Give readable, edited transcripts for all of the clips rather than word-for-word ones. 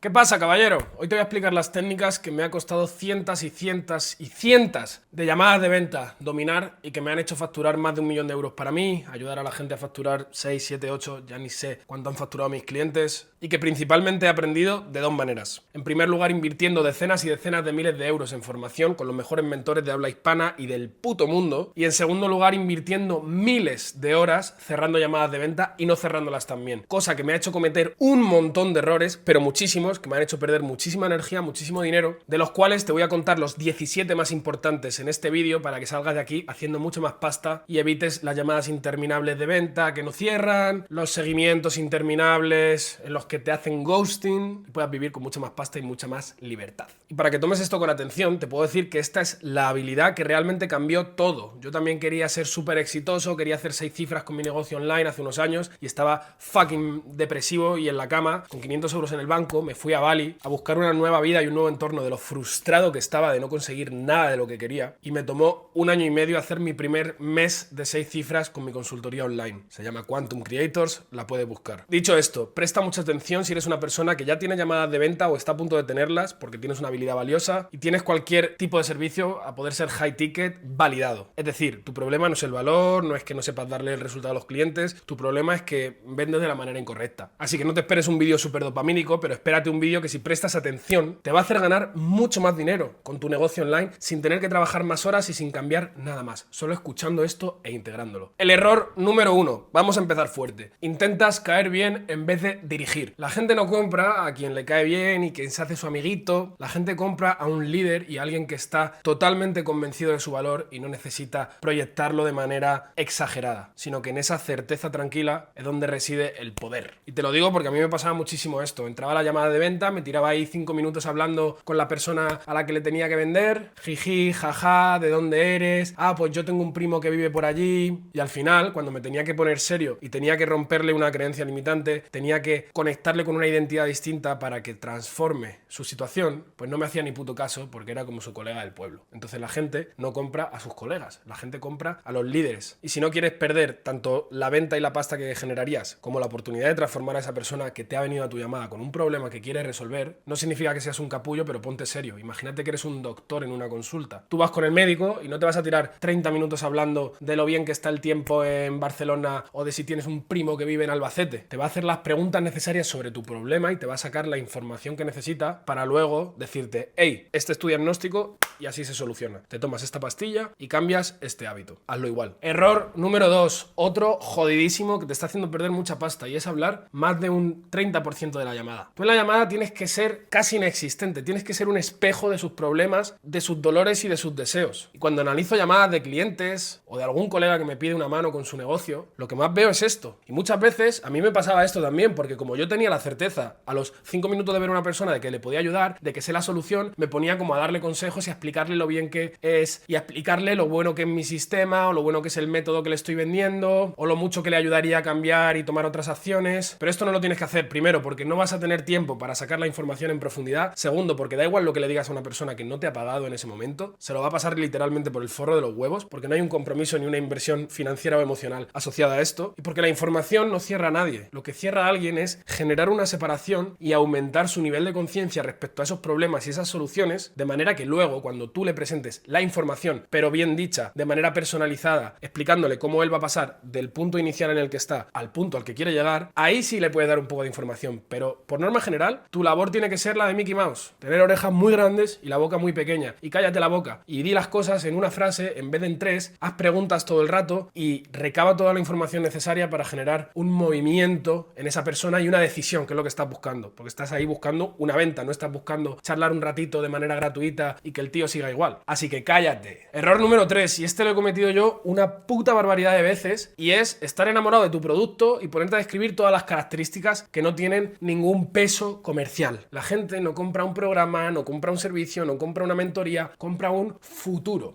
¿Qué pasa, caballero? Hoy te voy a explicar las técnicas que me ha costado cientos y cientos y cientos de llamadas de venta dominar y que me han hecho facturar más de 1.000.000 de euros para mí, ayudar a la gente a facturar 6, 7, 8, ya ni sé cuánto han facturado mis clientes, y que principalmente he aprendido de dos maneras. En primer lugar, invirtiendo decenas y decenas de miles de euros en formación con los mejores mentores de habla hispana y del puto mundo. Y en segundo lugar, invirtiendo miles de horas cerrando llamadas de venta y no cerrándolas también. Cosa que me ha hecho cometer un montón de errores, pero muchísimos, que me han hecho perder muchísima energía, muchísimo dinero, de los cuales te voy a contar los 17 más importantes en este vídeo para que salgas de aquí haciendo mucho más pasta y evites las llamadas interminables de venta que no cierran, los seguimientos interminables en los que te hacen ghosting y puedas vivir con mucha más pasta y mucha más libertad. Y para que tomes esto con atención, te puedo decir que esta es la habilidad que realmente cambió todo. Yo también quería ser súper exitoso, quería hacer 6 cifras con mi negocio online hace unos años y estaba fucking depresivo y en la cama con 500 euros en el banco. Me fui a Bali a buscar una nueva vida y un nuevo entorno de lo frustrado que estaba de no conseguir nada de lo que quería, y me tomó 1 año y medio hacer mi primer mes de 6 cifras con mi consultoría online. Se llama Quantum Creators, la puedes buscar. Dicho esto, presta mucha atención si eres una persona que ya tiene llamadas de venta o está a punto de tenerlas porque tienes una habilidad valiosa y tienes cualquier tipo de servicio a poder ser high ticket validado. Es decir, tu problema no es el valor, no es que no sepas darle el resultado a los clientes, tu problema es que vendes de la manera incorrecta. Así que no te esperes un vídeo súper dopamínico, pero espérate un vídeo que si prestas atención te va a hacer ganar mucho más dinero con tu negocio online sin tener que trabajar más horas y sin cambiar nada más, solo escuchando esto e integrándolo. El error número 1, vamos a empezar fuerte. Intentas caer bien en vez de dirigir. La gente no compra a quien le cae bien y quien se hace su amiguito, la gente compra a un líder y a alguien que está totalmente convencido de su valor y no necesita proyectarlo de manera exagerada, sino que en esa certeza tranquila es donde reside el poder. Y te lo digo porque a mí me pasaba muchísimo esto. Entraba a la llamada de venta, me tiraba ahí 5 minutos hablando con la persona a la que le tenía que vender, jiji, jaja, ¿de dónde eres? Ah, pues yo tengo un primo que vive por allí. Y al final, cuando me tenía que poner serio y tenía que romperle una creencia limitante, tenía que conectarle con una identidad distinta para que transforme su situación, pues no me hacía ni puto caso porque era como su colega del pueblo. Entonces la gente no compra a sus colegas, la gente compra a los líderes. Y si no quieres perder tanto la venta y la pasta que generarías como la oportunidad de transformar a esa persona que te ha venido a tu llamada con un problema que quieres resolver, no significa que seas un capullo, pero ponte serio. Imagínate que eres un doctor en una consulta. Tú vas con el médico y no te vas a tirar 30 minutos hablando de lo bien que está el tiempo en Barcelona o de si tienes un primo que vive en Albacete. Te va a hacer las preguntas necesarias sobre tu problema y te va a sacar la información que necesita para luego decirte, hey, este es tu diagnóstico y así se soluciona. Te tomas esta pastilla y cambias este hábito. Hazlo igual. Error número 2, otro jodidísimo que te está haciendo perder mucha pasta, y es hablar más de un 30% de la llamada. Tú en la llamada tienes que ser casi inexistente, tienes que ser un espejo de sus problemas, de sus dolores y de sus deseos. Y cuando analizo llamadas de clientes o de algún colega que me pide una mano con su negocio, lo que más veo es esto. Y muchas veces a mí me pasaba esto también, porque como yo tenía la certeza a los 5 minutos de ver a una persona de que le podía ayudar, de que sé la solución, me ponía como a darle consejos y a explicarle lo bien que es y a explicarle lo bueno que es mi sistema o lo bueno que es el método que le estoy vendiendo o lo mucho que le ayudaría a cambiar y tomar otras acciones. Pero esto no lo tienes que hacer, primero porque no vas a tener tiempo para sacar la información en profundidad, segundo porque da igual lo que le digas a una persona que no te ha pagado en ese momento, se lo va a pasar literalmente por el forro de los huevos porque no hay un compromiso ni una inversión financiera o emocional asociada a esto, y porque la información no cierra a nadie. Lo que cierra a alguien es generar una separación y aumentar su nivel de conciencia respecto a esos problemas y esas soluciones, de manera que luego cuando tú le presentes la información, pero bien dicha, de manera personalizada, explicándole cómo él va a pasar del punto inicial en el que está al punto al que quiere llegar, ahí sí le puedes dar un poco de información. Pero por norma general, tu labor tiene que ser la de Mickey Mouse, tener orejas muy grandes y la boca muy pequeña, y cállate la boca y di las cosas en una frase en vez de en 3, haz preguntas todo el rato y recaba toda la información necesaria para generar un movimiento en esa persona y una decisión, que es lo que estás buscando, porque estás ahí buscando una venta, no estás buscando charlar un ratito de manera gratuita y que el tío siga igual. Así que cállate. Error número 3, y este lo he cometido yo una puta barbaridad de veces, y es estar enamorado de tu producto y ponerte a describir todas las características que no tienen ningún peso comercial. La gente no compra un programa, no compra un servicio, no compra una mentoría, compra un futuro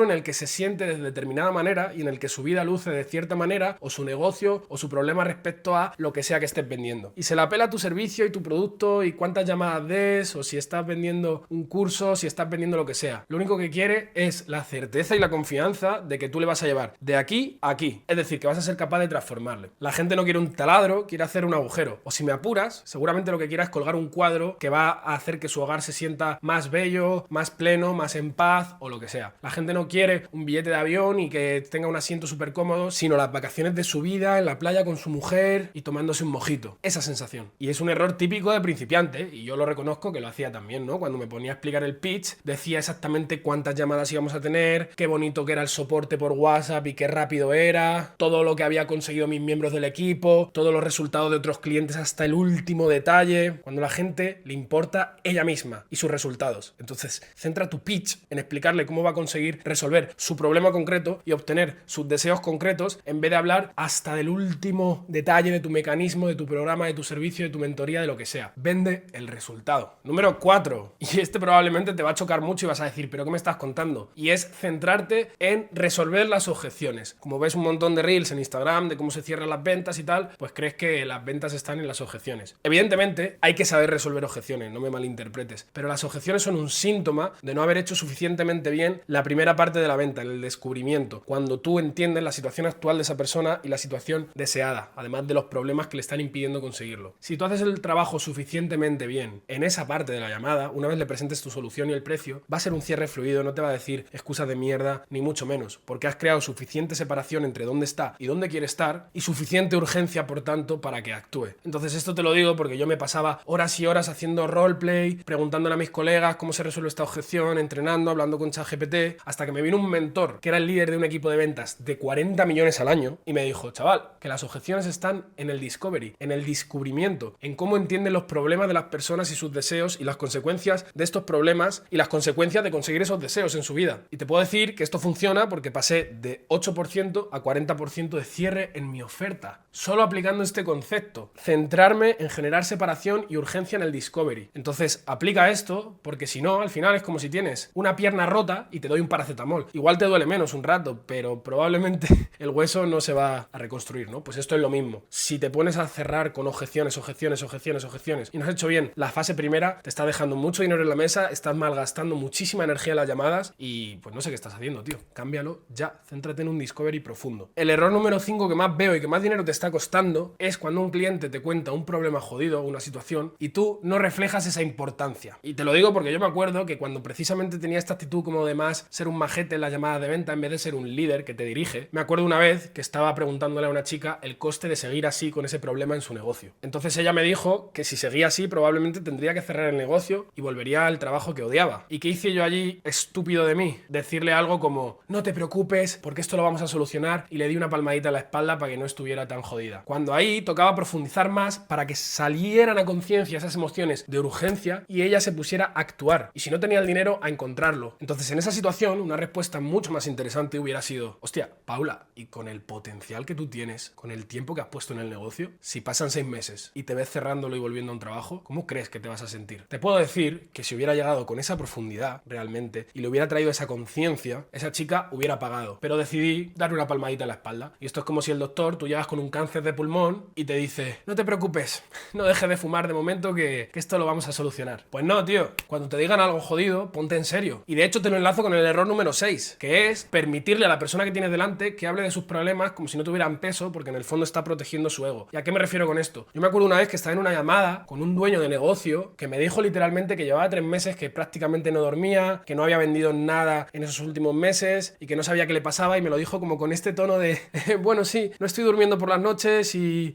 en el que se siente de determinada manera y en el que su vida luce de cierta manera, o su negocio o su problema respecto a lo que sea que estés vendiendo. Y se la pela tu servicio y tu producto y cuántas llamadas des, o si estás vendiendo un curso, si estás vendiendo lo que sea. Lo único que quiere es la certeza y la confianza de que tú le vas a llevar de aquí a aquí. Es decir, que vas a ser capaz de transformarle. La gente no quiere un taladro, quiere hacer un agujero. O si me apuras, seguramente lo que quiera es colgar un cuadro que va a hacer que su hogar se sienta más bello, más pleno, más en paz o lo que sea. La gente no quiere un billete de avión y que tenga un asiento súper cómodo, sino las vacaciones de su vida en la playa con su mujer y tomándose un mojito. Esa sensación. Y es un error típico de principiante, y yo lo reconozco que lo hacía también, ¿no? Cuando me ponía a explicar el pitch, decía exactamente cuántas llamadas íbamos a tener, qué bonito que era el soporte por WhatsApp y qué rápido era, todo lo que había conseguido mis miembros del equipo, todos los resultados de otros clientes hasta el último detalle, cuando a la gente le importa ella misma y sus resultados. Entonces, centra tu pitch en explicarle cómo va a conseguir resolver su problema concreto y obtener sus deseos concretos, en vez de hablar hasta del último detalle de tu mecanismo, de tu programa, de tu servicio, de tu mentoría, de lo que sea. Vende el resultado. Número 4, y este probablemente te va a chocar mucho y vas a decir, ¿pero qué me estás contando? Y es centrarte en resolver las objeciones. Como ves un montón de reels en Instagram de cómo se cierran las ventas y tal, pues crees que las ventas están en las objeciones. Evidentemente, hay que saber resolver objeciones, no me malinterpretes, pero las objeciones son un síntoma de no haber hecho suficientemente bien la primera parte de la venta, el descubrimiento, cuando tú entiendes la situación actual de esa persona y la situación deseada, además de los problemas que le están impidiendo conseguirlo. Si tú haces el trabajo suficientemente bien en esa parte de la llamada, una vez le presentes tu solución y el precio, va a ser un cierre fluido, no te va a decir excusas de mierda, ni mucho menos, porque has creado suficiente separación entre dónde está y dónde quiere estar y suficiente urgencia, por tanto, para que actúe. Entonces esto te lo digo porque yo me pasaba horas y horas haciendo roleplay, preguntándole a mis colegas cómo se resuelve esta objeción, entrenando, hablando con ChatGPT, hasta que me vino un mentor que era el líder de un equipo de ventas de 40 millones al año y me dijo, chaval, que las objeciones están en el discovery, en el descubrimiento, en cómo entienden los problemas de las personas y sus deseos y las consecuencias de estos problemas y las consecuencias de conseguir esos deseos en su vida. Y te puedo decir que esto funciona porque pasé de 8% a 40% de cierre en mi oferta, solo aplicando este concepto, centrarme en generar separación y urgencia en el discovery. Entonces aplica esto porque si no, al final es como si tienes una pierna rota y te doy un paracetamol. Igual te duele menos un rato, pero probablemente el hueso no se va a reconstruir, ¿no? Pues esto es lo mismo. Si te pones a cerrar con objeciones y no has hecho bien la fase primera, te está dejando mucho dinero en la mesa, estás malgastando muchísima energía en las llamadas y pues no sé qué estás haciendo, tío. Cámbialo ya, céntrate en un discovery profundo. El error número 5 que más veo y que más dinero te está costando es cuando un cliente te cuenta un problema jodido, una situación, y tú no reflejas esa importancia. Y te lo digo porque yo me acuerdo que cuando precisamente tenía esta actitud como de más ser un majete en la llamada de venta en vez de ser un líder que te dirige, me acuerdo una vez que estaba preguntándole a una chica el coste de seguir así con ese problema en su negocio. Entonces ella me dijo que si seguía así probablemente tendría que cerrar el negocio y volvería al trabajo que odiaba. ¿Y qué hice yo allí, estúpido de mí? Decirle algo como, no te preocupes porque esto lo vamos a solucionar, y le di una palmadita en la espalda para que no estuviera tan jodida. Cuando ahí tocaba profundizar más para que salieran a conciencia esas emociones de urgencia y ella se pusiera a actuar, y si no tenía el dinero, a encontrarlo. Entonces en esa situación una respuesta mucho más interesante hubiera sido, hostia, Paula, y con el potencial que tú tienes, con el tiempo que has puesto en el negocio, si pasan 6 meses y te ves cerrándolo y volviendo a un trabajo, ¿cómo crees que te vas a sentir? Te puedo decir que si hubiera llegado con esa profundidad realmente y le hubiera traído esa conciencia, esa chica hubiera pagado, pero decidí darle una palmadita en la espalda. Y esto es como si el doctor, tú llegas con un cáncer de pulmón y te dice, no te preocupes, no dejes de fumar de momento que esto lo vamos a solucionar. Pues no, tío, cuando te digan algo jodido, ponte en serio. Y de hecho te lo enlazo con el error número 6, que es permitirle a la persona que tienes delante que hable de sus problemas como si no tuvieran peso, porque en el fondo está protegiendo su ego. ¿Y a qué me refiero con esto? Yo me acuerdo una vez que estaba en una llamada con un dueño de negocio que me dijo literalmente que llevaba 3 meses que prácticamente no dormía, que no había vendido nada en esos últimos meses y que no sabía qué le pasaba, y me lo dijo como con este tono de bueno, sí, no estoy durmiendo por las noches y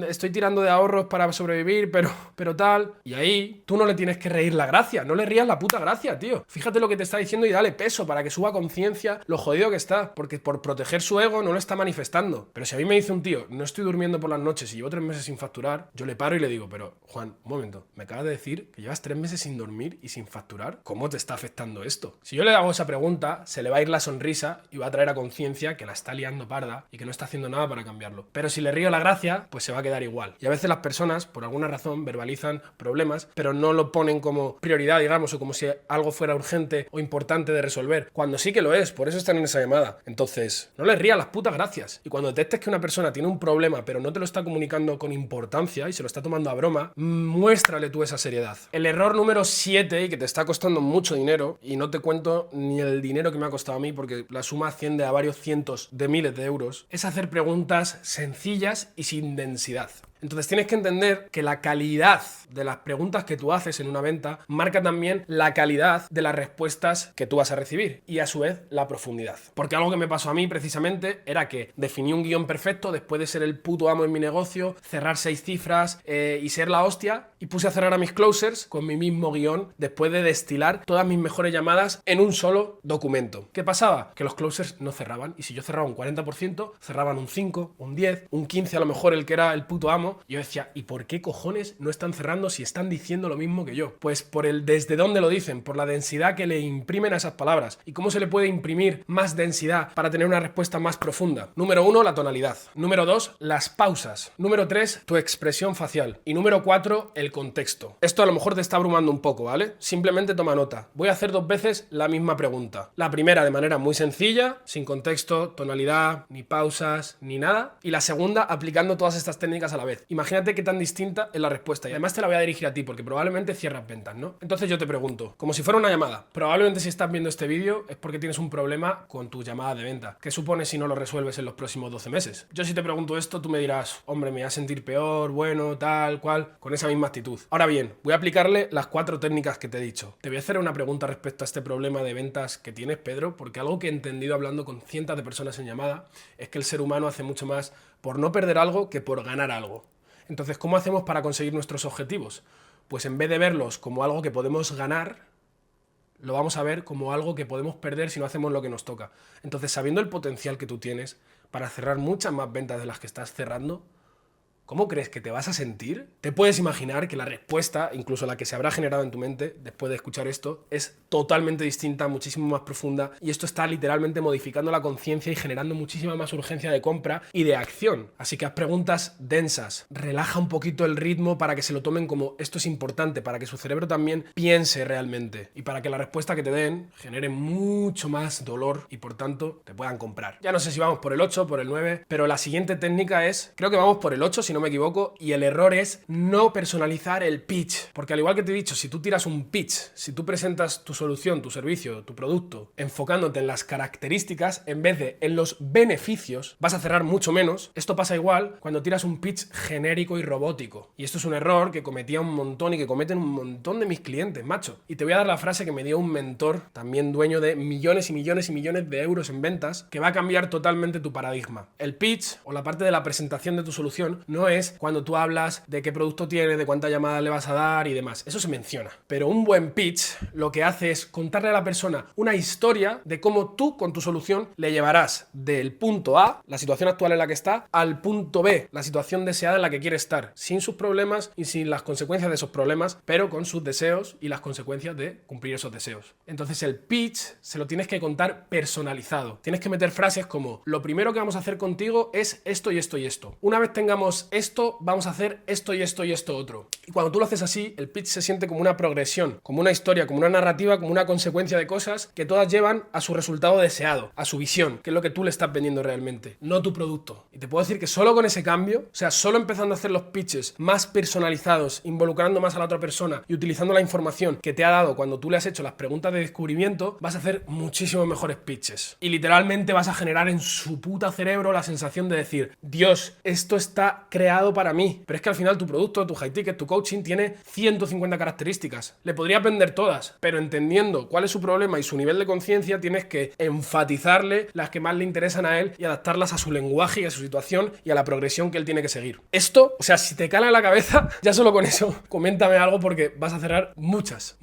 estoy tirando de ahorros para sobrevivir, pero tal. Y ahí tú no le tienes que reír la gracia, no le rías la puta gracia, tío. Fíjate lo que te está diciendo y dale peso para que suba conciencia lo jodido que está, porque por proteger su ego no lo está manifestando. Pero si a mí me dice un tío, no estoy durmiendo por las noches y llevo 3 meses sin facturar, yo le paro y le digo, pero Juan, un momento, me acabas de decir que llevas 3 meses sin dormir y sin facturar. ¿Cómo te está afectando esto? Si yo le hago esa pregunta, se le va a ir la sonrisa y va a traer a conciencia que la está liando parda y que no está haciendo nada para cambiarlo. Pero si le río la gracia, pues se va a quedar igual. Y a veces las personas, por alguna razón, verbalizan problemas, pero no lo ponen como prioridad, digamos, o como si algo fuera urgente o importante de resolver, cuando sí que lo es, por eso están en esa llamada. Entonces, no le rías las putas gracias. Y cuando detectes que una persona tiene un problema, pero no te lo está comunicando con importancia y se lo está tomando a broma, muéstrale tú esa seriedad. El error número 7, y que te está costando mucho dinero, y no te cuento ni el dinero que me ha costado a mí, porque la suma asciende a varios cientos de miles de euros, es hacer preguntas sencillas y sin densidad. Entonces tienes que entender que la calidad de las preguntas que tú haces en una venta marca también la calidad de las respuestas que tú vas a recibir y a su vez la profundidad. Porque algo que me pasó a mí precisamente era que definí un guión perfecto después de ser el puto amo en mi negocio, cerrar 6 cifras y ser la hostia, y puse a cerrar a mis closers con mi mismo guión después de destilar todas mis mejores llamadas en un solo documento. ¿Qué pasaba? Que los closers no cerraban, y si yo cerraba un 40%, cerraban un 5, un 10, un 15 a lo mejor el que era el puto amo. Yo decía, ¿y por qué cojones no están cerrando si están diciendo lo mismo que yo? Pues por el desde dónde lo dicen, por la densidad que le imprimen a esas palabras. ¿Y cómo se le puede imprimir más densidad para tener una respuesta más profunda? Número 1, la tonalidad. Número 2, las pausas. Número 3, tu expresión facial. Y número 4, el contexto. Esto a lo mejor te está abrumando un poco, ¿vale? Simplemente toma nota. Voy a hacer 2 veces la misma pregunta. La primera de manera muy sencilla, sin contexto, tonalidad, ni pausas, ni nada. Y la segunda aplicando todas estas técnicas a la vez. Imagínate qué tan distinta es la respuesta, y además te la voy a dirigir a ti porque probablemente cierras ventas, ¿no? Entonces yo te pregunto, como si fuera una llamada, probablemente si estás viendo este vídeo es porque tienes un problema con tu llamada de venta. ¿Qué supone si no lo resuelves en los próximos 12 meses? Yo si te pregunto esto, tú me dirás, hombre, me voy a sentir peor, bueno, tal, cual, con esa misma actitud. Ahora bien, voy a aplicarle las 4 técnicas que te he dicho. Te voy a hacer una pregunta respecto a este problema de ventas que tienes, Pedro, porque algo que he entendido hablando con cientos de personas en llamada es que el ser humano hace mucho más por no perder algo que por ganar algo. Entonces, ¿cómo hacemos para conseguir nuestros objetivos? Pues en vez de verlos como algo que podemos ganar, lo vamos a ver como algo que podemos perder si no hacemos lo que nos toca. Entonces, sabiendo el potencial que tú tienes para cerrar muchas más ventas de las que estás cerrando, ¿cómo crees que te vas a sentir? Te puedes imaginar que la respuesta, incluso la que se habrá generado en tu mente después de escuchar esto, es totalmente distinta, muchísimo más profunda, y esto está literalmente modificando la conciencia y generando muchísima más urgencia de compra y de acción. Así que haz preguntas densas, relaja un poquito el ritmo para que se lo tomen como esto es importante, para que su cerebro también piense realmente y para que la respuesta que te den genere mucho más dolor y por tanto te puedan comprar. Ya no sé si vamos por el 8, por el 9, pero la siguiente técnica es, creo que vamos por el 8 si no me equivoco, y el error es no personalizar el pitch, porque al igual que te he dicho, si tú tiras un pitch, si tú presentas tu solución, tu servicio, tu producto, enfocándote en las características en vez de en los beneficios, vas a cerrar mucho menos. Esto pasa igual cuando tiras un pitch genérico y robótico, y esto es un error que cometía un montón y que cometen un montón de mis clientes, macho. Y te voy a dar la frase que me dio un mentor, también dueño de millones y millones y millones de euros en ventas, que va a cambiar totalmente tu paradigma. El pitch, o la parte de la presentación de tu solución, no es cuando tú hablas de qué producto tienes, de cuántas llamadas le vas a dar y demás. Eso se menciona. Pero un buen pitch lo que hace es contarle a la persona una historia de cómo tú con tu solución le llevarás del punto A, la situación actual en la que está, al punto B, la situación deseada en la que quiere estar, sin sus problemas y sin las consecuencias de esos problemas, pero con sus deseos y las consecuencias de cumplir esos deseos. Entonces el pitch se lo tienes que contar personalizado. Tienes que meter frases como, lo primero que vamos a hacer contigo es esto y esto y esto. Una vez tengamos esto, vamos a hacer esto y esto y esto otro. Y cuando tú lo haces así, el pitch se siente como una progresión, como una historia, como una narrativa, como una consecuencia de cosas que todas llevan a su resultado deseado, a su visión, que es lo que tú le estás vendiendo realmente, no tu producto. Y te puedo decir que solo con ese cambio, o sea, solo empezando a hacer los pitches más personalizados, involucrando más a la otra persona y utilizando la información que te ha dado cuando tú le has hecho las preguntas de descubrimiento, vas a hacer muchísimos mejores pitches. Y literalmente vas a generar en su puta cerebro la sensación de decir, Dios, esto está creado para mí. Pero es que al final tu producto, tu high ticket, tu coaching tiene 150 características. Le podría aprender todas, pero entendiendo cuál es su problema y su nivel de conciencia, tienes que enfatizarle las que más le interesan a él y adaptarlas a su lenguaje y a su situación y a la progresión que él tiene que seguir. Esto, o sea, si te cala en la cabeza, ya solo con eso, coméntame algo porque vas a cerrar muchas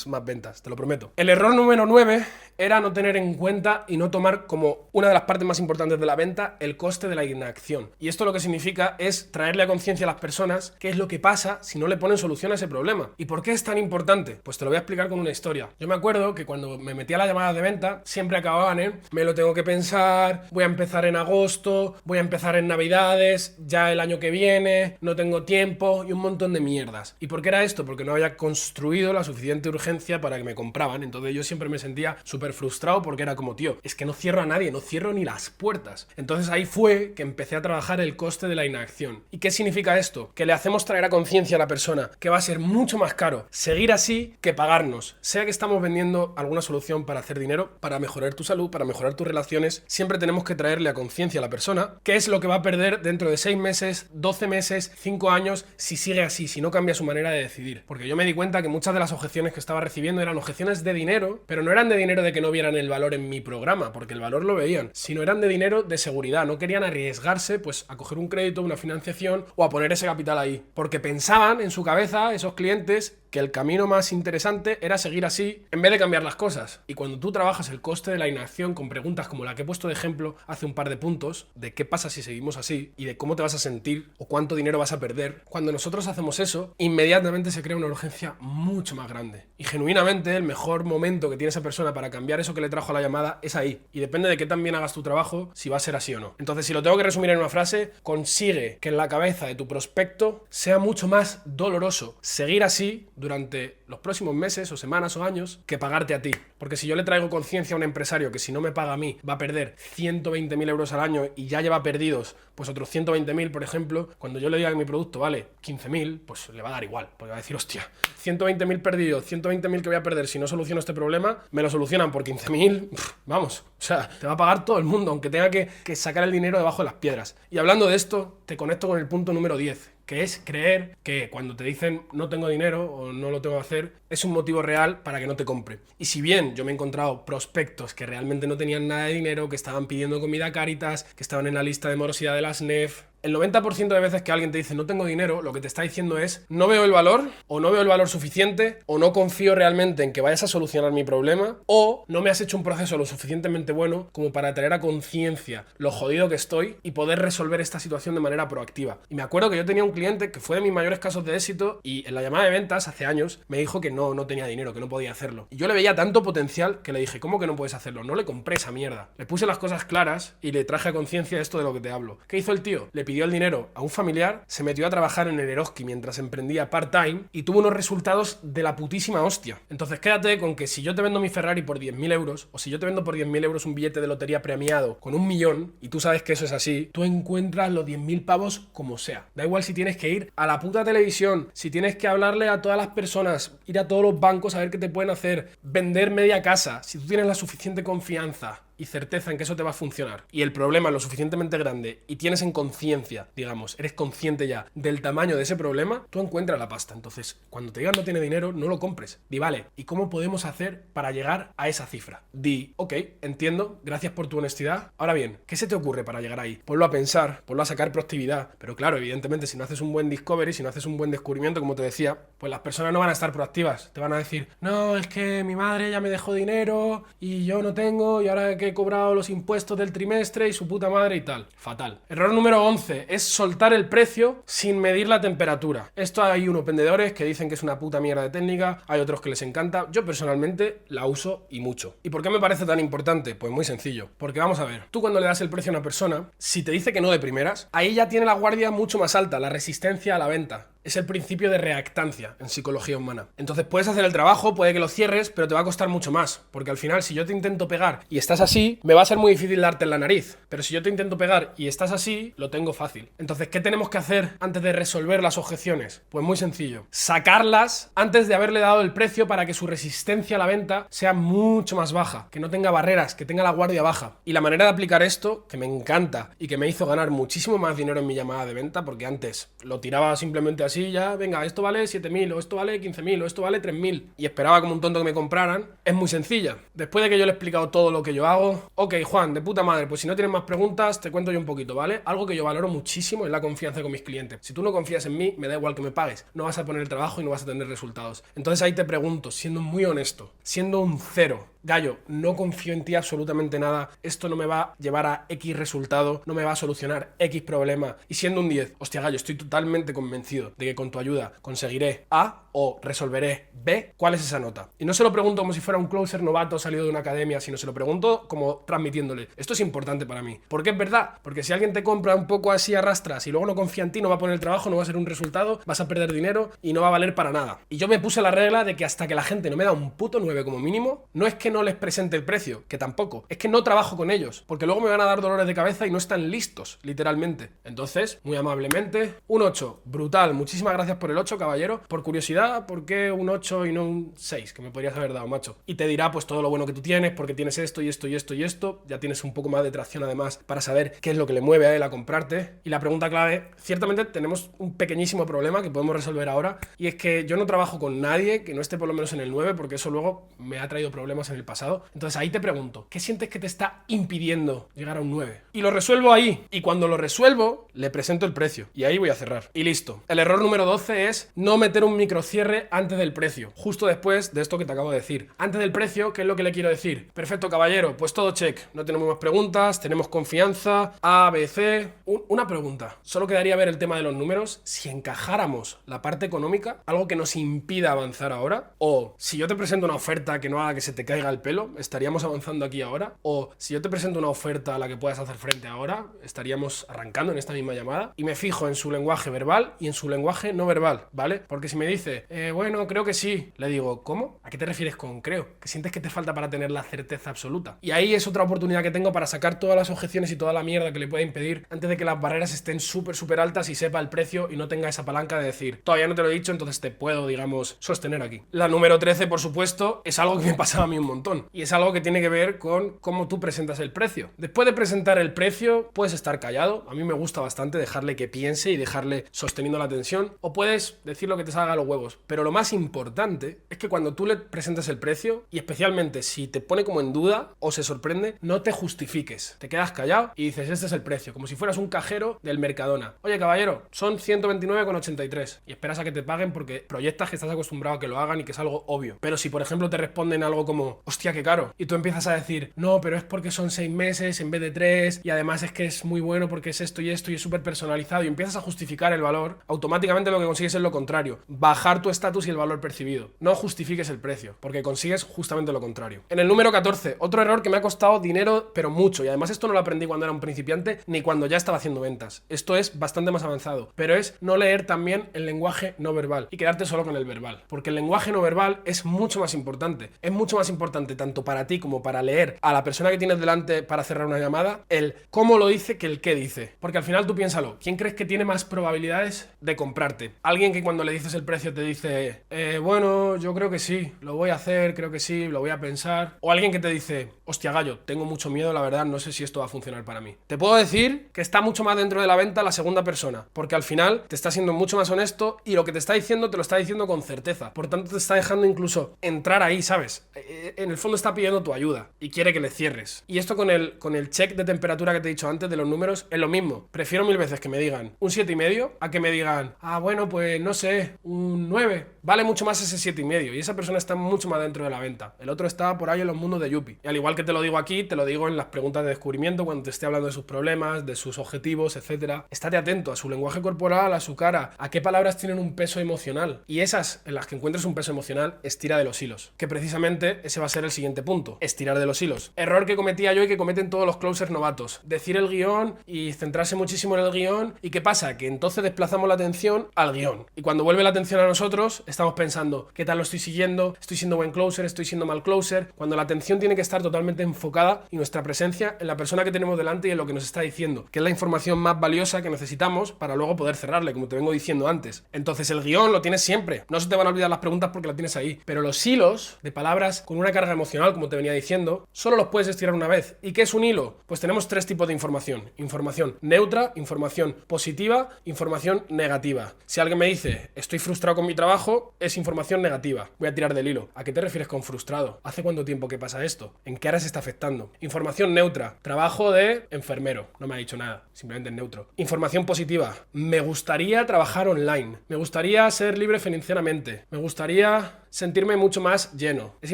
más ventas, te lo prometo. El error número 9 era no tener en cuenta y no tomar como una de las partes más importantes de la venta el coste de la inacción. Y esto lo que significa es traerle a conciencia a las personas qué es lo que pasa si no le ponen solución a ese problema. ¿Y por qué es tan importante? Pues te lo voy a explicar con una historia. Yo me acuerdo que cuando me metía a la llamada de venta, siempre acababan en me lo tengo que pensar, voy a empezar en agosto, voy a empezar en Navidades, ya el año que viene, no tengo tiempo y un montón de mierdas. ¿Y por qué era esto? Porque no había construido la suficiente urgencia para que me compraban. Entonces yo siempre me sentía súper frustrado porque era como, tío, es que no cierro a nadie, no cierro ni las puertas. Entonces ahí fue que empecé a trabajar el coste de la inacción. opinión. ¿Y qué significa esto? Que le hacemos traer a conciencia a la persona que va a ser mucho más caro seguir así que pagarnos. Sea que estamos vendiendo alguna solución para hacer dinero, para mejorar tu salud, para mejorar tus relaciones, siempre tenemos que traerle a conciencia a la persona qué es lo que va a perder dentro de 6 meses, 12 meses, 5 años, si sigue así, si no cambia su manera de decidir. Porque yo me di cuenta que muchas de las objeciones que estaba recibiendo eran objeciones de dinero, pero no eran de dinero de que no vieran el valor en mi programa, porque el valor lo veían, sino eran de dinero de seguridad. No querían arriesgarse pues a coger un crédito, una financiación o a poner ese capital ahí, porque pensaban en su cabeza, esos clientes, que el camino más interesante era seguir así en vez de cambiar las cosas. Y cuando tú trabajas el coste de la inacción con preguntas como la que he puesto de ejemplo hace un par de puntos, de qué pasa si seguimos así y de cómo te vas a sentir o cuánto dinero vas a perder, cuando nosotros hacemos eso, inmediatamente se crea una urgencia mucho más grande. Y genuinamente el mejor momento que tiene esa persona para cambiar eso que le trajo a la llamada es ahí. Y depende de qué tan bien hagas tu trabajo, si va a ser así o no. Entonces, si lo tengo que resumir en una frase, consigue que en la cabeza de tu prospecto sea mucho más doloroso seguir así durante los próximos meses o semanas o años que pagarte a ti. Porque si yo le traigo conciencia a un empresario que si no me paga a mí va a perder 120.000 euros al año y ya lleva perdidos pues otros 120.000, por ejemplo, cuando yo le diga que mi producto vale 15.000, pues le va a dar igual, porque va a decir, hostia, 120.000 perdidos, 120.000 que voy a perder si no soluciono este problema, me lo solucionan por 15.000, vamos, o sea, te va a pagar todo el mundo, aunque tenga que sacar el dinero debajo de las piedras. Y hablando de esto, te conecto con el punto número 10, que es creer que cuando te dicen no tengo dinero o no lo tengo que hacer, es un motivo real para que no te compre. Y si bien yo me he encontrado prospectos que realmente no tenían nada de dinero, que estaban pidiendo comida a Cáritas, que estaban en la lista de morosidad de las NEF, el 90% de veces que alguien te dice no tengo dinero, lo que te está diciendo es no veo el valor, o no veo el valor suficiente, o no confío realmente en que vayas a solucionar mi problema, o no me has hecho un proceso lo suficientemente bueno como para traer a conciencia lo jodido que estoy y poder resolver esta situación de manera proactiva. Y me acuerdo que yo tenía un cliente que fue de mis mayores casos de éxito y en la llamada de ventas hace años me dijo que no tenía dinero, que no podía hacerlo. Y yo le veía tanto potencial que le dije, ¿cómo que no puedes hacerlo? No le compré esa mierda. Le puse las cosas claras y le traje a conciencia esto de lo que te hablo. ¿Qué hizo el tío? Le pidió el dinero a un familiar, se metió a trabajar en el Eroski mientras emprendía part-time y tuvo unos resultados de la putísima hostia. Entonces quédate con que si yo te vendo mi Ferrari por 10.000 euros o si yo te vendo por 10.000 euros un billete de lotería premiado con 1 millón y tú sabes que eso es así, tú encuentras los 10.000 pavos como sea. Da igual si tienes que ir a la puta televisión, si tienes que hablarle a todas las personas, ir a todos los bancos a ver qué te pueden hacer, vender media casa, si tú tienes la suficiente confianza y certeza en que eso te va a funcionar y el problema es lo suficientemente grande y tienes en conciencia, digamos, eres consciente ya del tamaño de ese problema, tú encuentras la pasta. Entonces, cuando te digan no tiene dinero, no lo compres. Di, vale, ¿y cómo podemos hacer para llegar a esa cifra? Di, ok, entiendo, gracias por tu honestidad. Ahora bien, ¿qué se te ocurre para llegar ahí? Ponlo a pensar, ponlo a sacar proactividad. Pero claro, evidentemente, si no haces un buen discovery, si no haces un buen descubrimiento, como te decía, pues las personas no van a estar proactivas. Te van a decir, no, es que mi madre ya me dejó dinero y yo no tengo y ahora que he cobrado los impuestos del trimestre y su puta madre y tal. Fatal. Error número 11 es soltar el precio sin medir la temperatura. Esto hay unos vendedores que dicen que es una puta mierda de técnica, hay otros que les encanta. Yo personalmente la uso y mucho. ¿Y por qué me parece tan importante? Pues muy sencillo. Porque vamos a ver, tú cuando le das el precio a una persona, si te dice que no de primeras, ahí ya tiene la guardia mucho más alta, la resistencia a la venta. Es el principio de reactancia en psicología humana. Entonces puedes hacer el trabajo, puede que lo cierres, pero te va a costar mucho más. Porque al final, si yo te intento pegar y estás así, me va a ser muy difícil darte en la nariz. Pero si yo te intento pegar y estás así, lo tengo fácil. Entonces, ¿qué tenemos que hacer antes de resolver las objeciones? Pues muy sencillo. Sacarlas antes de haberle dado el precio para que su resistencia a la venta sea mucho más baja. Que no tenga barreras, que tenga la guardia baja. Y la manera de aplicar esto, que me encanta y que me hizo ganar muchísimo más dinero en mi llamada de venta, porque antes lo tiraba simplemente así, ya, venga, esto vale 7.000 o esto vale 15.000 o esto vale 3.000 y esperaba como un tonto que me compraran, es muy sencilla. Después de que yo le he explicado todo lo que yo hago, ok, Juan, de puta madre, pues si no tienes más preguntas, te cuento yo un poquito, ¿vale? Algo que yo valoro muchísimo es la confianza con mis clientes. Si tú no confías en mí, me da igual que me pagues, no vas a poner el trabajo y no vas a tener resultados. Entonces ahí te pregunto, siendo muy honesto, siendo un cero, Gallo, no confío en ti absolutamente nada, esto no me va a llevar a X resultado, no me va a solucionar X problema, y siendo un 10, hostia Gallo, estoy totalmente convencido de que con tu ayuda conseguiré A, o resolveré B, ¿cuál es esa nota? Y no se lo pregunto como si fuera un closer novato salido de una academia, sino se lo pregunto como transmitiéndole. Esto es importante para mí. ¿Por qué es verdad? Porque si alguien te compra un poco así a rastras y luego no confía en ti, no va a poner el trabajo, no va a ser un resultado, vas a perder dinero y no va a valer para nada. Y yo me puse la regla de que hasta que la gente no me da un puto 9 como mínimo, no es que no les presente el precio, que tampoco, es que no trabajo con ellos, porque luego me van a dar dolores de cabeza y no están listos, literalmente. Entonces, muy amablemente, un 8, brutal, muchísimas gracias por el 8, caballero. Por curiosidad, ¿por qué un 8 y no un 6? Que me podrías haber dado, macho. Y te dirá pues todo lo bueno que tú tienes, porque tienes esto y esto y esto y esto, ya tienes un poco más de tracción además para saber qué es lo que le mueve a él a comprarte. Y la pregunta clave, ciertamente tenemos un pequeñísimo problema que podemos resolver ahora, y es que yo no trabajo con nadie que no esté por lo menos en el 9, porque eso luego me ha traído problemas en el pasado. Entonces ahí te pregunto, ¿qué sientes que te está impidiendo llegar a un 9? Y lo resuelvo ahí, y cuando lo resuelvo, le presento el precio, y ahí voy a cerrar. Y listo. El error número 12 es no meter un microcierre antes del precio, justo después de esto que te acabo de decir. Antes del precio, ¿qué es lo que le quiero decir? Perfecto, caballero, pues todo check. No tenemos más preguntas, tenemos confianza, A, B, C. Una pregunta. Solo quedaría ver el tema de los números. Si encajáramos la parte económica, algo que nos impida avanzar ahora, o si yo te presento una oferta que no haga que se te caiga el pelo, ¿estaríamos avanzando aquí ahora? O si yo te presento una oferta a la que puedas hacer frente ahora, estaríamos arrancando en esta misma llamada. Y me fijo en su lenguaje verbal y en su lenguaje no verbal, ¿vale? Porque si me dice, bueno, creo que sí, le digo, ¿cómo? ¿A qué te refieres con creo? ¿Qué sientes que te falta para tener la certeza absoluta? Y ahí es otra oportunidad que tengo para sacar todas las objeciones y toda la mierda que le pueda impedir antes de que las barreras estén súper altas y sepa el precio y no tenga esa palanca de decir, todavía no te lo he dicho, entonces te puedo, digamos, sostener aquí. La número 13, por supuesto, es algo que me pasaba a mí un montón. Y es algo que tiene que ver con cómo tú presentas el precio. Después de presentar el precio, puedes estar callado. A mí me gusta bastante dejarle que piense y dejarle sosteniendo la atención. O puedes decir lo que te salga a los huevos. Pero lo más importante es que cuando tú le presentes el precio, y especialmente si te pone como en duda o se sorprende, no te justifiques. Te quedas callado y dices, este es el precio. Como si fueras un cajero del Mercadona. Oye, caballero, son 129,83. Y esperas a que te paguen porque proyectas que estás acostumbrado a que lo hagan y que es algo obvio. Pero si, por ejemplo, te responden algo como, hostia, qué caro. Y tú empiezas a decir, no, pero es porque son 6 meses en vez de 3. Y además es que es muy bueno porque es esto y esto y es súper personalizado. Y empiezas a justificar el valor. Automáticamente lo que consigues es lo contrario. Bajar tu estatus y el valor percibido. No justifiques el precio, porque consigues justamente lo contrario. En el número 14, otro error que me ha costado dinero, pero mucho. Y además esto no lo aprendí cuando era un principiante, ni cuando ya estaba haciendo ventas. Esto es bastante más avanzado. Pero es no leer también el lenguaje no verbal y quedarte solo con el verbal. Porque el lenguaje no verbal es mucho más importante. Es mucho más importante tanto para ti como para leer a la persona que tienes delante para cerrar una llamada, el cómo lo dice que el qué dice. Porque al final tú piénsalo, ¿quién crees que tiene más probabilidades de comprarte? Alguien que cuando le dices el precio te dice, bueno, yo creo que sí, lo voy a hacer, creo que sí, lo voy a pensar. O alguien que te dice, hostia gallo, tengo mucho miedo, la verdad, no sé si esto va a funcionar para mí. Te puedo decir que está mucho más dentro de la venta la segunda persona, porque al final te está siendo mucho más honesto y lo que te está diciendo te lo está diciendo con certeza. Por tanto, te está dejando incluso entrar ahí, ¿sabes? En el fondo está pidiendo tu ayuda y quiere que le cierres. Y esto con el check de temperatura que te he dicho antes de los números es lo mismo. Prefiero 1000 veces que me digan un 7,5 a que me digan, bueno, pues no sé, un 9. Vale mucho más ese 7,5 y esa persona está mucho más dentro de la venta. El otro está por ahí en los mundos de Yuppie. Y al igual que te lo digo aquí, te lo digo en las preguntas de descubrimiento cuando te esté hablando de sus problemas, de sus objetivos, etcétera. Estate atento a su lenguaje corporal, a su cara, a qué palabras tienen un peso emocional. Y esas en las que encuentres un peso emocional, estira de los hilos. Que precisamente ese va a ser el siguiente punto. Estirar de los hilos. Error que cometía yo y que cometen todos los closers novatos. Decir el guión y centrarse muchísimo en el guión. ¿Y qué pasa? Que entonces desplazamos la atención al guión. Y cuando vuelve la atención a nosotros, estamos pensando, ¿qué tal lo estoy siguiendo? ¿Estoy siendo buen closer? ¿Estoy siendo mal closer? Cuando la atención tiene que estar totalmente enfocada y nuestra presencia en la persona que tenemos delante y en lo que nos está diciendo, que es la información más valiosa que necesitamos para luego poder cerrarle, como te vengo diciendo antes. Entonces el guión lo tienes siempre. No se te van a olvidar las preguntas porque las tienes ahí. Pero los hilos de palabras con una carga emocional, como te venía diciendo, solo los puedes estirar una vez. ¿Y qué es un hilo? Pues tenemos 3 tipos de información. Información neutra, información positiva, información negativa. Si alguien me dice, estoy frustrado con mi trabajo, es información negativa. Voy a tirar del hilo. ¿A qué te refieres con frustrado? ¿Hace cuánto tiempo que pasa esto? ¿En qué áreas se está afectando? Información neutra. Trabajo de enfermero. No me ha dicho nada. Simplemente en neutro. Información positiva. Me gustaría trabajar online. Me gustaría ser libre financieramente. Me gustaría sentirme mucho más lleno. Es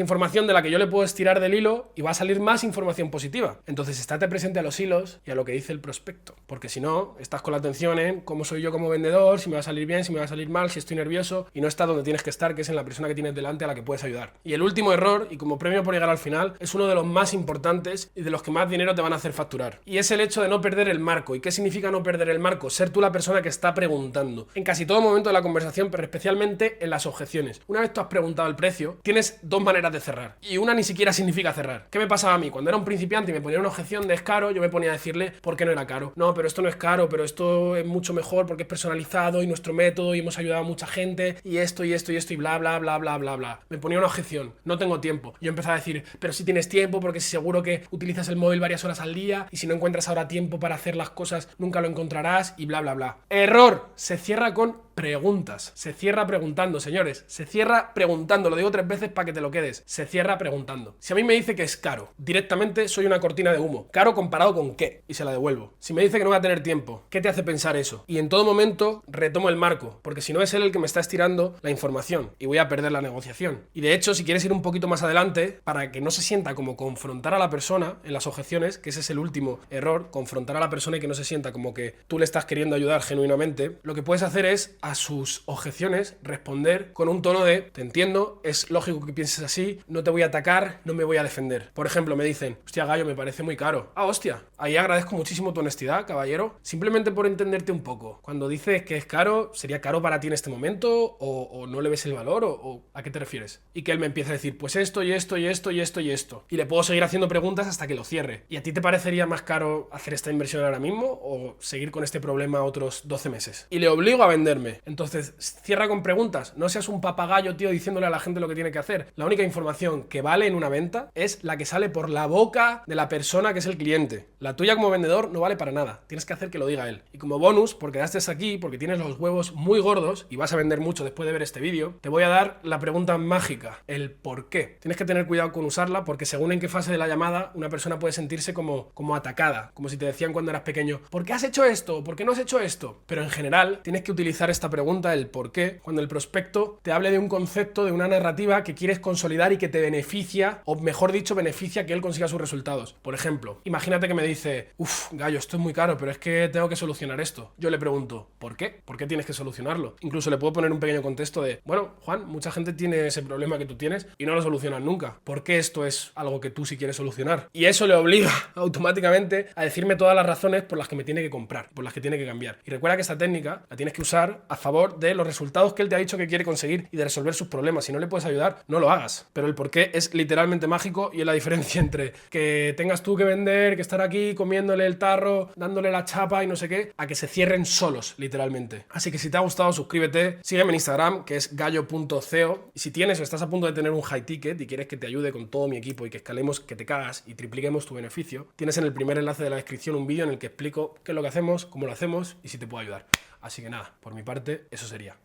información de la que yo le puedo estirar del hilo y va a salir más información positiva. Entonces, estate presente a los hilos y a lo que dice el prospecto. Porque si no, estás con la atención en cómo soy yo como vendedor, si me va a salir bien, si me va a salir mal, si estoy nervioso, y no estás donde tienes que estar, que es en la persona que tienes delante a la que puedes ayudar. Y el último error, y como premio por llegar al final, es uno de los más importantes y de los que más dinero te van a hacer facturar. Y es el hecho de no perder el marco. ¿Y qué significa no perder el marco? Ser tú la persona que está preguntando. En casi todo momento de la conversación, pero especialmente en las objeciones. Una vez tú has preguntado el precio, tienes dos maneras de cerrar. Y una ni siquiera significa cerrar. ¿Qué me pasaba a mí? Cuando era un principiante y me ponía una objeción de es caro, yo me ponía a decirle por qué no era caro. No, pero esto no es caro, pero esto es mucho mejor porque es personalizado y nuestro método y hemos ayudado a mucha gente y esto y esto y esto y bla bla bla bla bla bla. Me ponía una objeción, no tengo tiempo. Yo empezaba a decir, pero si tienes tiempo porque seguro que utilizas el móvil varias horas al día y si no encuentras ahora tiempo para hacer las cosas nunca lo encontrarás y bla bla bla. Error, se cierra con preguntas. Se cierra preguntando, señores. Se cierra preguntando. Lo digo 3 veces para que te lo quedes. Se cierra preguntando. Si a mí me dice que es caro, directamente soy una cortina de humo. ¿Caro comparado con qué? Y se la devuelvo. Si me dice que no voy a tener tiempo, ¿qué te hace pensar eso? Y en todo momento retomo el marco, porque si no es él el que me está estirando la información y voy a perder la negociación. Y de hecho, si quieres ir un poquito más adelante, para que no se sienta como confrontar a la persona en las objeciones, que ese es el último error, confrontar a la persona y que no se sienta como que tú le estás queriendo ayudar genuinamente, lo que puedes hacer es a sus objeciones responder con un tono de te entiendo, es lógico que pienses así, no te voy a atacar, no me voy a defender. Por ejemplo, me dicen, hostia Gallo, me parece muy caro. Ah, hostia, ahí agradezco muchísimo tu honestidad, caballero, simplemente por entenderte un poco. Cuando dices que es caro, ¿sería caro para ti en este momento? ¿O no le ves el valor? ¿O a qué te refieres? Y que él me empieza a decir, pues esto y esto y esto y esto y esto. Y le puedo seguir haciendo preguntas hasta que lo cierre. ¿Y a ti te parecería más caro hacer esta inversión ahora mismo o seguir con este problema otros 12 meses? Y le obligo a venderme. Entonces, cierra con preguntas. No seas un papagayo, tío, diciéndole a la gente lo que tiene que hacer. La única información que vale en una venta es la que sale por la boca de la persona que es el cliente. La tuya como vendedor no vale para nada. Tienes que hacer que lo diga él. Y como bonus, porque estés aquí, porque tienes los huevos muy gordos y vas a vender mucho después de ver este vídeo, te voy a dar la pregunta mágica, el por qué. Tienes que tener cuidado con usarla porque según en qué fase de la llamada, una persona puede sentirse como atacada, como si te decían cuando eras pequeño, ¿por qué has hecho esto? ¿Por qué no has hecho esto? Pero en general, tienes que utilizar esta pregunta, el por qué, cuando el prospecto te hable de un concepto, de una narrativa que quieres consolidar y que te beneficia, o mejor dicho, beneficia que él consiga sus resultados. Por ejemplo, imagínate que me dice, Gallo, esto es muy caro, pero es que tengo que solucionar esto. Yo le pregunto, ¿por qué? ¿Por qué tienes que solucionarlo? Incluso le puedo poner un pequeño contexto de, bueno, Juan, mucha gente tiene ese problema que tú tienes y no lo solucionan nunca. ¿Por qué esto es algo que tú sí quieres solucionar? Y eso le obliga automáticamente a decirme todas las razones por las que me tiene que comprar, por las que tiene que cambiar. Y recuerda que esta técnica la tienes que usar a favor de los resultados que él te ha dicho que quiere conseguir y de resolver sus problemas. Si no le puedes ayudar, no lo hagas. Pero el por qué es literalmente mágico y es la diferencia entre que tengas tú que vender, que estar aquí comiéndole el tarro, dándole la chapa y no sé qué, a que se cierren solos, literalmente. Así que si te ha gustado, suscríbete, sígueme en Instagram, que es gallo.ceo, y si tienes o estás a punto de tener un high ticket y quieres que te ayude con todo mi equipo y que escalemos, que te cagas y tripliquemos tu beneficio, tienes en el primer enlace de la descripción un vídeo en el que explico qué es lo que hacemos, cómo lo hacemos y si te puedo ayudar. Así que nada, por mi parte, eso sería.